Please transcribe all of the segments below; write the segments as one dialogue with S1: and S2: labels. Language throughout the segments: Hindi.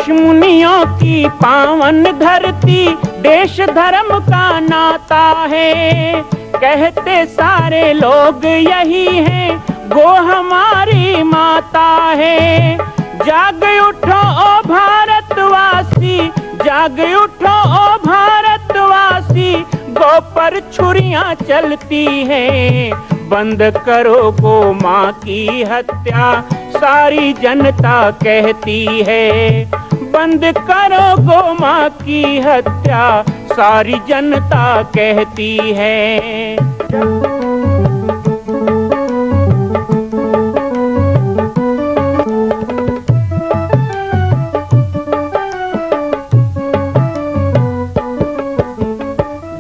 S1: ऋषि मुनियों की पावन धरती, देश धर्म का नाता है। कहते सारे लोग यही हैं, गो हमारी माता है। जाग उठो ओ भारतवासी, जाग उठो ओ भारतवासी, गो पर छुरियां चलती हैं। बंद करो गो माँ की हत्या, सारी जनता कहती है। बंद करो गो माँ की हत्या, सारी जनता कहती है।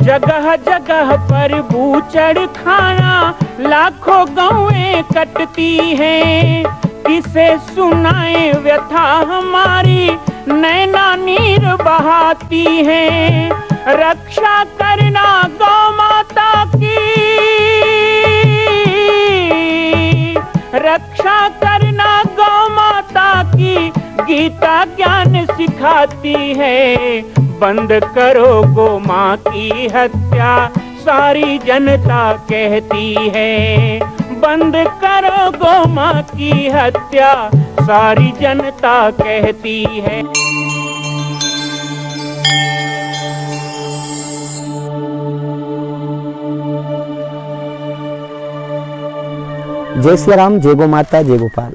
S1: जगह जगह पर बूचड़ खाना, लाखों गौएं कटती हैं। किसे सुनाए व्यथा हमारी, नैना नीर बहाती हैं। रक्षा करना गौ माता की, रक्षा करना गौ माता की, गीता ज्ञान सिखाती है। बंद करो गो माँ की हत्या, सारी जनता कहती है। बंद करो गो माँ की हत्या, सारी जनता कहती है।
S2: जय श्री राम, जय गो माता, जय गोपाल।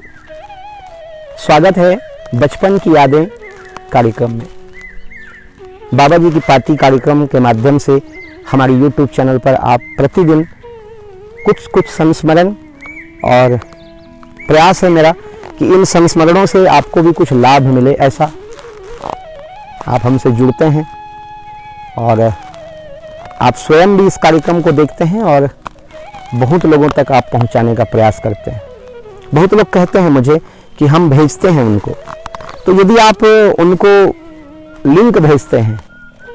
S2: स्वागत है बचपन की यादें कार्यक्रम में। बाबा जी की पाती कार्यक्रम के माध्यम से हमारे YouTube चैनल पर आप प्रतिदिन कुछ संस्मरण, और प्रयास है मेरा कि इन संस्मरणों से आपको भी कुछ लाभ मिले, ऐसा आप हमसे जुड़ते हैं और आप स्वयं भी इस कार्यक्रम को देखते हैं और बहुत लोगों तक आप पहुंचाने का प्रयास करते हैं। बहुत लोग कहते हैं मुझे कि हम भेजते हैं उनको, तो यदि आप उनको लिंक भेजते हैं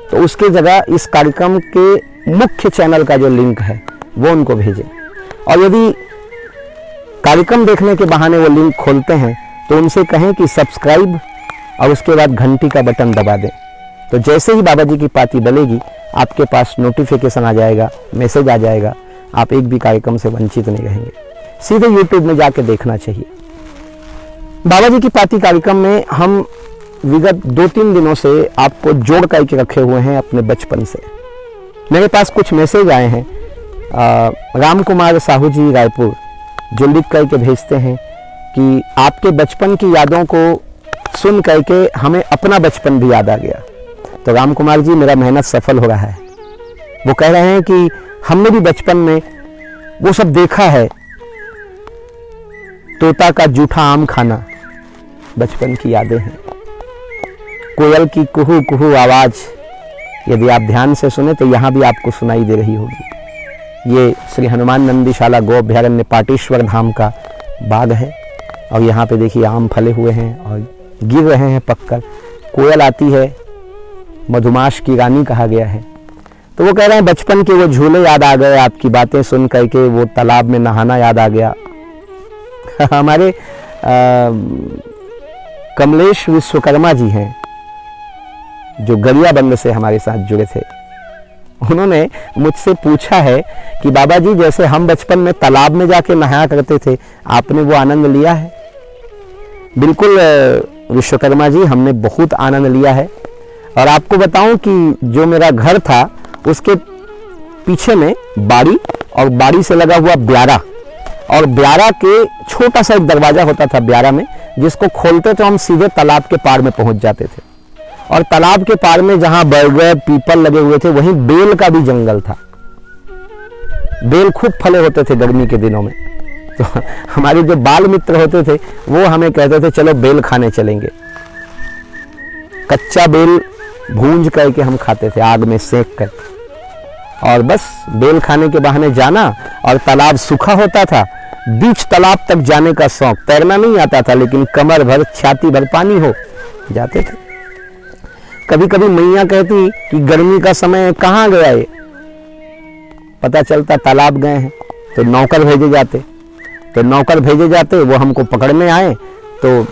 S2: तो उसके जगह इस कार्यक्रम के मुख्य चैनल का जो लिंक है वो उनको भेजें। और यदि कार्यक्रम देखने के बहाने वो लिंक खोलते हैं तो उनसे कहें कि सब्सक्राइब और उसके बाद घंटी का बटन दबा दें। तो जैसे ही बाबा जी की पाती डलेगी आपके पास नोटिफिकेशन आ जाएगा, मैसेज आ जाएगा, आप एक भी कार्यक्रम से वंचित नहीं रहेंगे। सीधे YouTube में जाके देखना चाहिए। बाबा जी की पाती कार्यक्रम में हम विगत 2-3 दिनों से आपको जोड़ करके रखे हुए हैं अपने बचपन से। मेरे पास कुछ मैसेज आए हैं राम कुमार साहू जी रायपुर, जो लिख करके भेजते हैं कि आपके बचपन की यादों को सुन करके हमें अपना बचपन भी याद आ गया। तो राम कुमार जी, मेरा मेहनत सफल हो रहा है। वो कह रहे हैं कि हमने भी बचपन में वो सब देखा है, तोता का जूठा आम खाना बचपन की यादें हैं। कोयल की कुहू कुहू आवाज यदि आप ध्यान से सुने तो यहाँ भी आपको सुनाई दे रही होगी। ये श्री हनुमान नंदीशाला गो अभ्यारण्य पाटेश्वर धाम का बाग है और यहाँ पे देखिए आम फले हुए हैं और गिर रहे हैं पककर। कोयल आती है, मधुमाश की रानी कहा गया है। तो वो कह रहे हैं बचपन के वो झूले याद आ गए, आपकी बातें सुन करके वो तालाब में नहाना याद आ गया। हमारे कमलेश विश्वकर्मा जी हैं जो गरियाबंद से हमारे साथ जुड़े थे। उन्होंने मुझसे पूछा है कि बाबा जी, जैसे हम बचपन में तालाब में जाके नहाया करते थे, आपने वो आनंद लिया है? बिल्कुल विश्वकर्मा जी, हमने बहुत आनंद लिया है। और आपको बताऊं कि जो मेरा घर था उसके पीछे में बाड़ी और बाड़ी से लगा हुआ ब्यारा, और ब्यारा के छोटा सा एक दरवाजा होता था ब्यारा में, जिसको खोलते तो हम सीधे तालाब के पार में पहुंच जाते थे। और तालाब के पार में जहां बरगद पीपल लगे हुए थे वहीं बेल का भी जंगल था। बेल खूब फले होते थे गर्मी के दिनों में। तो हमारे जो बाल मित्र होते थे वो हमें कहते थे चलो बेल खाने चलेंगे। कच्चा बेल भूंज करके हम खाते थे आग में सेक कर, और बस बेल खाने के बहाने जाना। और तालाब सूखा होता था, बीच तालाब तक जाने का शौक। तैरना नहीं आता था लेकिन कमर भर छाती भर पानी हो जाते थे। कभी कभी मैया कहती कि गर्मी का समय कहाँ गया ये, पता चलता तालाब गए हैं। तो नौकर भेजे जाते, वो हमको पकड़ने आए तो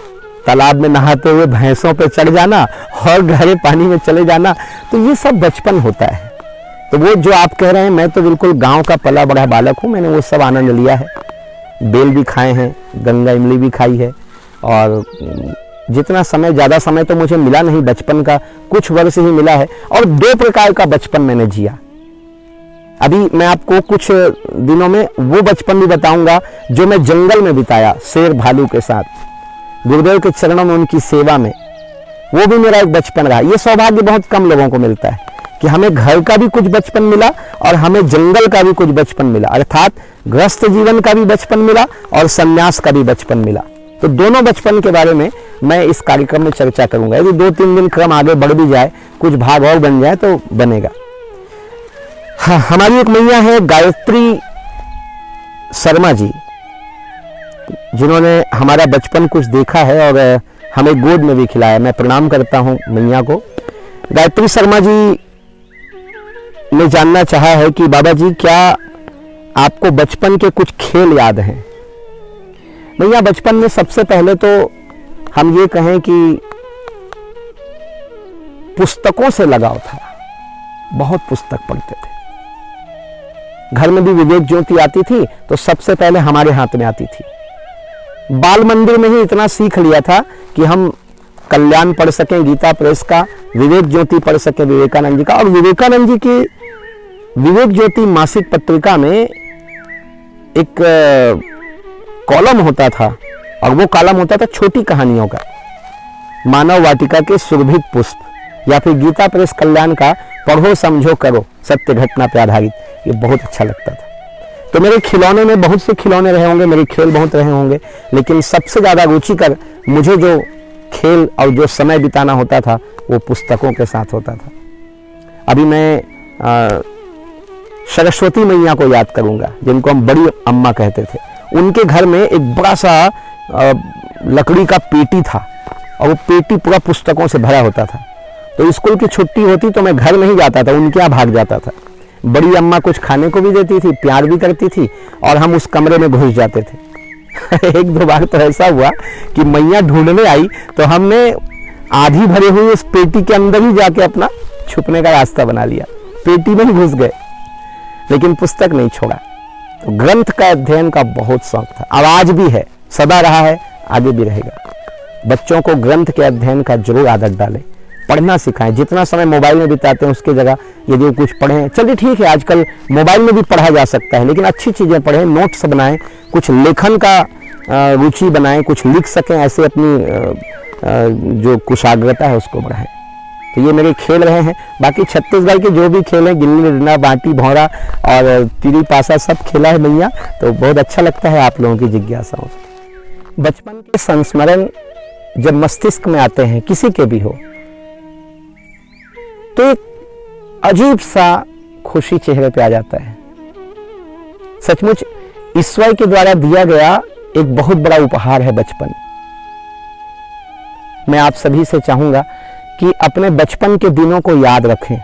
S2: तालाब में नहाते हुए भैंसों पे चढ़ जाना और गहरे पानी में चले जाना, तो ये सब बचपन होता है। तो वो जो आप कह रहे हैं, मैं तो बिल्कुल गांव का पला बड़ा बालक हूँ, मैंने वो सब आनंद लिया है। बेल भी खाए हैं, गंगा इमली भी खाई है, और जितना समय, ज़्यादा समय तो मुझे मिला नहीं, बचपन का कुछ वर्ष ही मिला है। और 2 प्रकार का बचपन मैंने जिया। अभी मैं आपको कुछ दिनों में वो बचपन भी बताऊंगा जो मैं जंगल में बिताया, शेर भालू के साथ, गुरुदेव के चरणों में उनकी सेवा में। वो भी मेरा एक बचपन रहा। ये सौभाग्य बहुत कम लोगों को मिलता है कि हमें घर का भी कुछ बचपन मिला और हमें जंगल का भी कुछ बचपन मिला, अर्थात गृहस्थ जीवन का भी बचपन मिला और संन्यास का भी बचपन मिला। तो दोनों बचपन के बारे में मैं इस कार्यक्रम में चर्चा करूंगा। यदि 2-3 दिन क्रम आगे बढ़ भी जाए, कुछ भाग और बन जाए तो बनेगा। हाँ, हमारी एक मैया है गायत्री शर्मा जी, जिन्होंने हमारा बचपन कुछ देखा है और हमें गोद में भी खिलाया। मैं प्रणाम करता हूं मैया को। गायत्री शर्मा जी ने जानना चाहा है कि बाबा जी, क्या आपको बचपन के कुछ खेल याद हैं? मैया, बचपन में सबसे पहले तो हम ये कहें कि पुस्तकों से लगाव था। बहुत पुस्तक पढ़ते थे। घर में भी विवेक ज्योति आती थी तो सबसे पहले हमारे हाथ में आती थी। बाल मंदिर में ही इतना सीख लिया था कि हम कल्याण पढ़ सकें गीता प्रेस का, विवेक ज्योति पढ़ सकें विवेकानंद जी का। और विवेकानंद जी की विवेक ज्योति मासिक पत्रिका में एक कॉलम होता था, और वो कॉलम होता था छोटी कहानियों का, मानव वाटिका के सुरभित पुष्प, या फिर गीता प्रेस कल्याण का पढ़ो समझो करो सत्य घटना पर आधारित। ये बहुत अच्छा लगता था। तो मेरे खिलौने में बहुत से खिलौने रहे होंगे, मेरे खेल बहुत रहे होंगे, लेकिन सबसे ज़्यादा रुचिकर मुझे जो खेल और जो समय बिताना होता था वो पुस्तकों के साथ होता था। अभी मैं सरस्वती मैया को याद करूंगा, जिनको हम बड़ी अम्मा कहते थे। उनके घर में एक बड़ा सा लकड़ी का पेटी था, और वो पेटी पूरा पुस्तकों से भरा होता था। तो स्कूल की छुट्टी होती तो मैं घर नहीं जाता था, उनके यहाँ भाग जाता था। बड़ी अम्मा कुछ खाने को भी देती थी, प्यार भी करती थी, और हम उस कमरे में घुस जाते थे। 1-2 बार तो ऐसा हुआ कि मैया ढूंढने आई तो हमने आधी भरे हुए उस पेटी के अंदर ही जाके अपना छुपने का रास्ता बना लिया। पेटी में ही घुस गए, लेकिन पुस्तक नहीं छोड़ा। तो ग्रंथ का अध्ययन का बहुत शौक था, और आज भी है, सदा रहा है, आगे भी रहेगा। बच्चों को ग्रंथ के अध्ययन का जरूर आदत डालें, पढ़ना सिखाएं। जितना समय मोबाइल में बिताते हैं उसकी जगह यदि वो कुछ पढ़ें, चलिए ठीक है, आजकल मोबाइल में भी पढ़ा जा सकता है, लेकिन अच्छी चीज़ें पढ़ें, नोट्स बनाएं, कुछ लेखन का रुचि बनाएं, कुछ लिख सकें, ऐसे अपनी जो कुशाग्रता है उसको बढ़ाएं। तो ये मेरे खेल रहे हैं। बाकी छत्तीसगढ़ के जो भी खेल हैं, गिल्ली डंडा, बाटी भौरा और तिरी पासा, सब खेला है मैया। तो बहुत अच्छा लगता है आप लोगों की जिज्ञासाओं से। बचपन के संस्मरण जब मस्तिष्क में आते हैं, किसी के भी हो, तो एक अजीब सा खुशी चेहरे पे आ जाता है। सचमुच ईश्वर के द्वारा दिया गया एक बहुत बड़ा उपहार है बचपन। मैं आप सभी से चाहूंगा कि अपने बचपन के दिनों को याद रखें,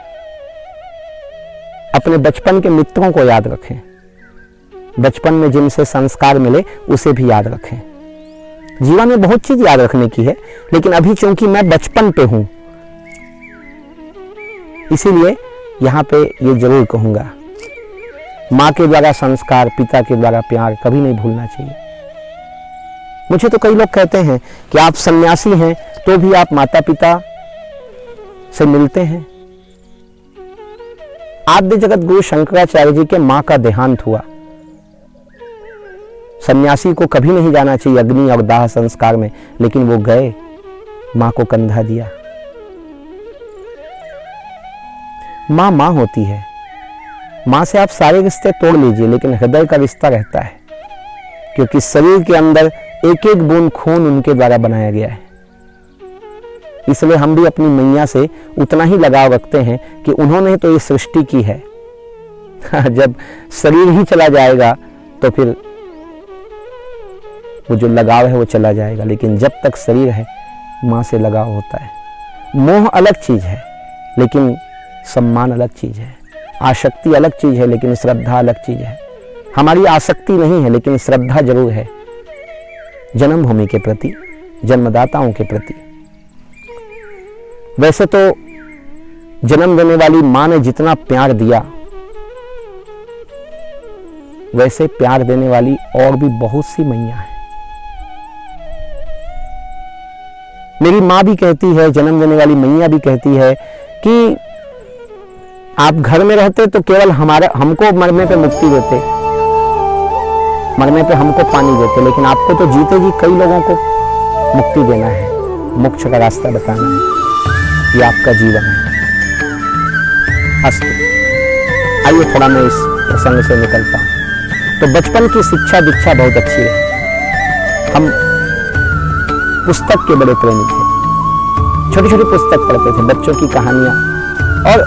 S2: अपने बचपन के मित्रों को याद रखें, बचपन में जिनसे संस्कार मिले उसे भी याद रखें। जीवन में बहुत चीज याद रखने की है, लेकिन अभी चूंकि मैं बचपन पे हूं, इसीलिए यहां पे ये जरूर कहूंगा, माँ के द्वारा संस्कार, पिता के द्वारा प्यार कभी नहीं भूलना चाहिए। मुझे तो कई लोग कहते हैं कि आप सन्यासी हैं तो भी आप माता पिता से मिलते हैं। आद्य जगत गुरु शंकराचार्य जी के मां का देहांत हुआ। सन्यासी को कभी नहीं जाना चाहिए अग्नि और दाह संस्कार में, लेकिन वो गए, मां को कंधा दिया। मां मां होती है। मां से आप सारे रिश्ते तोड़ लीजिए, लेकिन हृदय का रिश्ता रहता है, क्योंकि शरीर के अंदर एक एक बूंद खून उनके द्वारा बनाया गया है। इसलिए हम भी अपनी मैया से उतना ही लगाव रखते हैं कि उन्होंने तो ये सृष्टि की है। जब शरीर ही चला जाएगा तो फिर वो जो लगाव है वो चला जाएगा, लेकिन जब तक शरीर है माँ से लगाव होता है। मोह अलग चीज है, लेकिन सम्मान अलग चीज है। आसक्ति अलग चीज है, लेकिन श्रद्धा अलग चीज है। हमारी आसक्ति नहीं है, लेकिन श्रद्धा जरूर है जन्मभूमि के प्रति, जन्मदाताओं के प्रति। वैसे तो जन्म देने वाली मां ने जितना प्यार दिया, वैसे प्यार देने वाली और भी बहुत सी मैयां हैं। मेरी मां भी कहती है, जन्म देने वाली मैया भी कहती है कि आप घर में रहते तो केवल हमको मरने पे मुक्ति देते, मरने पे हमको पानी देते, लेकिन आपको तो जीते जी कई लोगों को मुक्ति देना है, मोक्ष का रास्ता बताना है। ये आपका जीवन है। अस्तु, आइए थोड़ा मैं इस प्रसंग से निकलता हूं। तो बचपन की शिक्षा दीक्षा बहुत अच्छी है। हम पुस्तक के बड़े प्रेमी थे, छोटी छोटी पुस्तक पढ़ते थे, बच्चों की कहानियां, और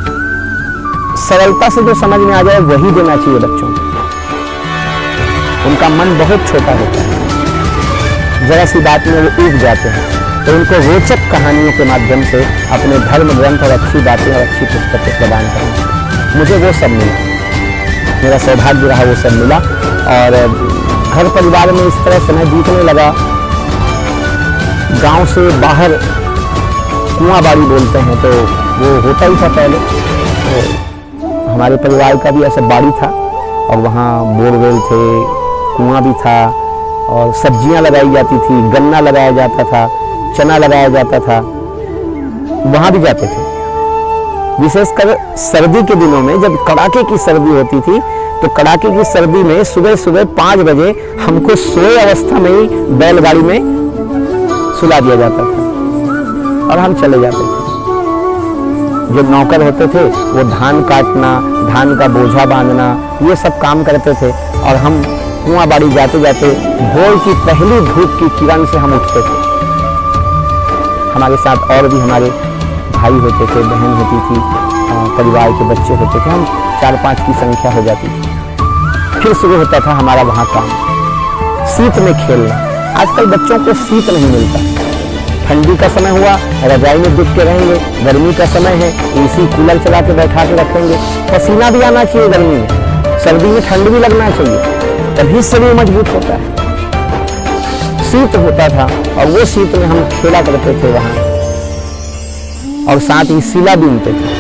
S2: सरलता से जो समझ में आ जाए वही देना चाहिए बच्चों को। उनका मन बहुत छोटा होता है, जरा सी बात में वो ऊब जाते हैं, तो उनको रोचक कहानियों के माध्यम से अपने धर्म ग्रंथ और अच्छी बातें और अच्छी पुस्तकें प्रदान करें। मुझे वो सब मिला, मेरा सौभाग्य रहा, वो सब मिला। और घर परिवार में इस तरह समय बीतने लगा। गांव से बाहर कुआं बाड़ी बोलते हैं, तो वो होता ही था पहले। तो हमारे परिवार का भी ऐसा बाड़ी था, और वहाँ बोरवेल थे, कुआं भी था, और सब्जियां लगाई जाती थी, गन्ना लगाया जाता था, चना लगाया जाता था, वहां भी जाते थे। विशेषकर सर्दी के दिनों में जब कड़ाके की सर्दी होती थी, तो कड़ाके की सर्दी में सुबह सुबह 5 बजे हमको सोए अवस्था में ही बैलगाड़ी में सुला दिया जाता था और हम चले जाते थे। जो नौकर होते थे वो धान काटना, धान का बोझा बांधना, ये सब काम करते थे, और हम कुआं बाड़ी जाते जाते भोर की पहली धूप की किरण से हम उठते थे। हमारे साथ और भी हमारे भाई होते थे, बहन होती थी, परिवार के बच्चे होते थे, हम 4-5 की संख्या हो जाती थी। फिर शुरू होता था हमारा वहाँ काम, शीत में खेलना। आजकल बच्चों को शीत नहीं मिलता। ठंडी का समय हुआ, रजाई में दुब के रहेंगे, गर्मी का समय है, एसी कूलर चला के बैठा के रखेंगे। पसीना भी आना चाहिए गर्मी में, सर्दी में ठंड भी लगना चाहिए, तभी शरीर मजबूत होता है। शीत होता था, और वो शीत में हम खेला करते थे वहाँ, और साथ ही सिला बीनते थे।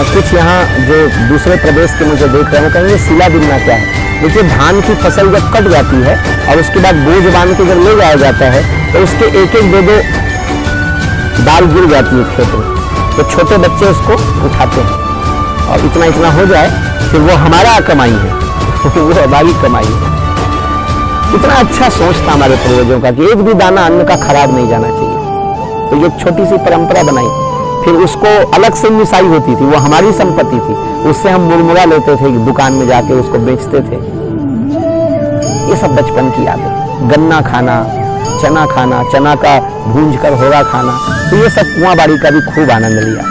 S2: कुछ यहाँ जो दूसरे प्रदेश के मुझे देख रहे हैं, कहेंगे सिला बीनना क्या है। देखिए, धान की फसल जब कट जाती है और उसके बाद बोझ बांध के जब ले जाया जाता है, तो उसके एक एक दो दाल गिर जाती है खेत में, तो छोटे बच्चे उसको उठाते हैं, और इतना इतना हो जाए फिर वो हमारा कमाई है वो हमारी कमाई है। इतना अच्छा सोच था हमारे पूर्वजों का कि एक भी दाना अन्न का खराब नहीं जाना चाहिए। तो ये छोटी सी परंपरा बनाई। फिर उसको अलग से मिसाई होती थी, वो हमारी संपत्ति थी, उससे हम मुरमुरा लेते थे, दुकान में जाके उसको बेचते थे। ये सब बचपन की यादें। गन्ना खाना, चना खाना, चना का भूंज कर होरा खाना, तो ये सब कुआं बाड़ी का भी खूब आनंद लिया।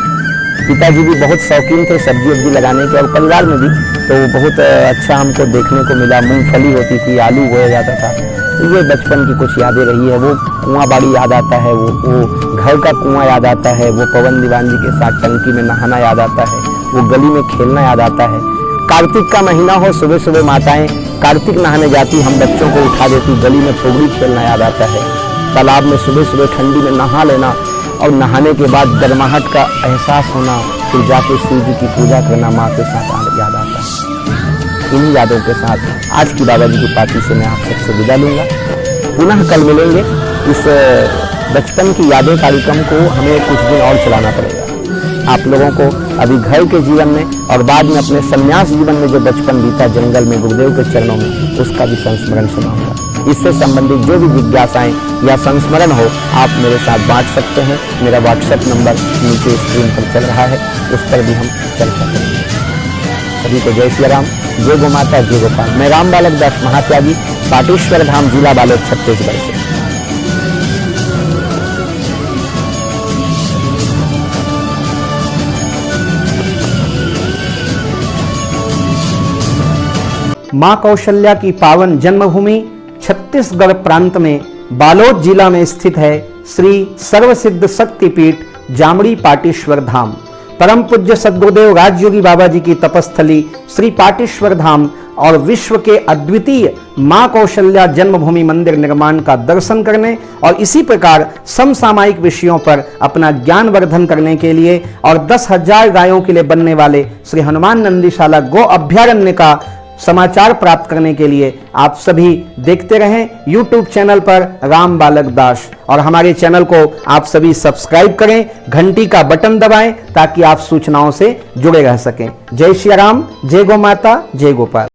S2: पिताजी भी बहुत शौकीन थे सब्जी वब्जी लगाने के, और परिवार में भी तो बहुत अच्छा हमको देखने को मिला। मूंगफली होती थी, आलू बोया जाता था। तो ये बचपन की कुछ यादें रही है। वो कुआं बाड़ी याद आता है, वो घर का कुआं याद आता है, वो पवन दीवान जी के साथ टंकी में नहाना याद आता है, वो गली में खेलना याद आता है। कार्तिक का महीना हो, सुबह सुबह माताएं कार्तिक नहाने जाती, हम बच्चों को उठा देती, गली में फुगड़ी खेलना याद आता है। तालाब में सुबह सुबह ठंडी में नहा लेना, और नहाने के बाद गर्माहट का एहसास होना, फिर जाके शिव जी की पूजा करना माँ के साथ याद आता है। इन यादों के साथ आज की बाबा जी की पार्टी से मैं आप सबसे विदा लूंगा। पुनः कल मिलेंगे। इस बचपन की यादें कार्यक्रम को हमें कुछ दिन और चलाना पड़ेगा। आप लोगों को अभी घर के जीवन में और बाद में अपने संन्यास जीवन में जो बचपन बीता जंगल में गुरुदेव के चरणों में, उसका भी संस्मरण सुनाऊंगा। इससे संबंधित जो भी जिज्ञासाएं या संस्मरण हो, आप मेरे साथ बांट सकते हैं। मेरा व्हाट्सएप नंबर नीचे स्क्रीन पर चल रहा है, उस पर भी हम चर्चा करेंगे। सभी को जय श्री राम, जय गो माता, जय गोपाल। मैं राम बालक दास महात्यागी, पाटेश्वर धाम, जिला बालोद, छत्तीसगढ़ से।
S3: मां कौशल्या की पावन जन्मभूमि छत्तीसगढ़ प्रांत में बालोद जिला में स्थित है श्री सर्वसिद्ध शक्तिपीठ जामड़ी पाटेश्वर धाम। परम पूज्य सद्गुरुदेव राजयोगी बाबा जी की तपस्थली श्री पाटेश्वर धाम और विश्व के अद्वितीय मां कौशल्या जन्मभूमि मंदिर निर्माण का दर्शन करने और इसी प्रकार समसामयिक विषयों पर अपना ज्ञानवर्धन करने के लिए और 10,000 गायों के लिए बनने वाले श्री हनुमान नंदीशाला गो अभ्यारण्य का समाचार प्राप्त करने के लिए आप सभी देखते रहें YouTube चैनल पर राम बालक दास, और हमारे चैनल को आप सभी सब्सक्राइब करें, घंटी का बटन दबाएं ताकि आप सूचनाओं से जुड़े रह सकें। जय श्री राम, जय गौ माता, जय गोपाल।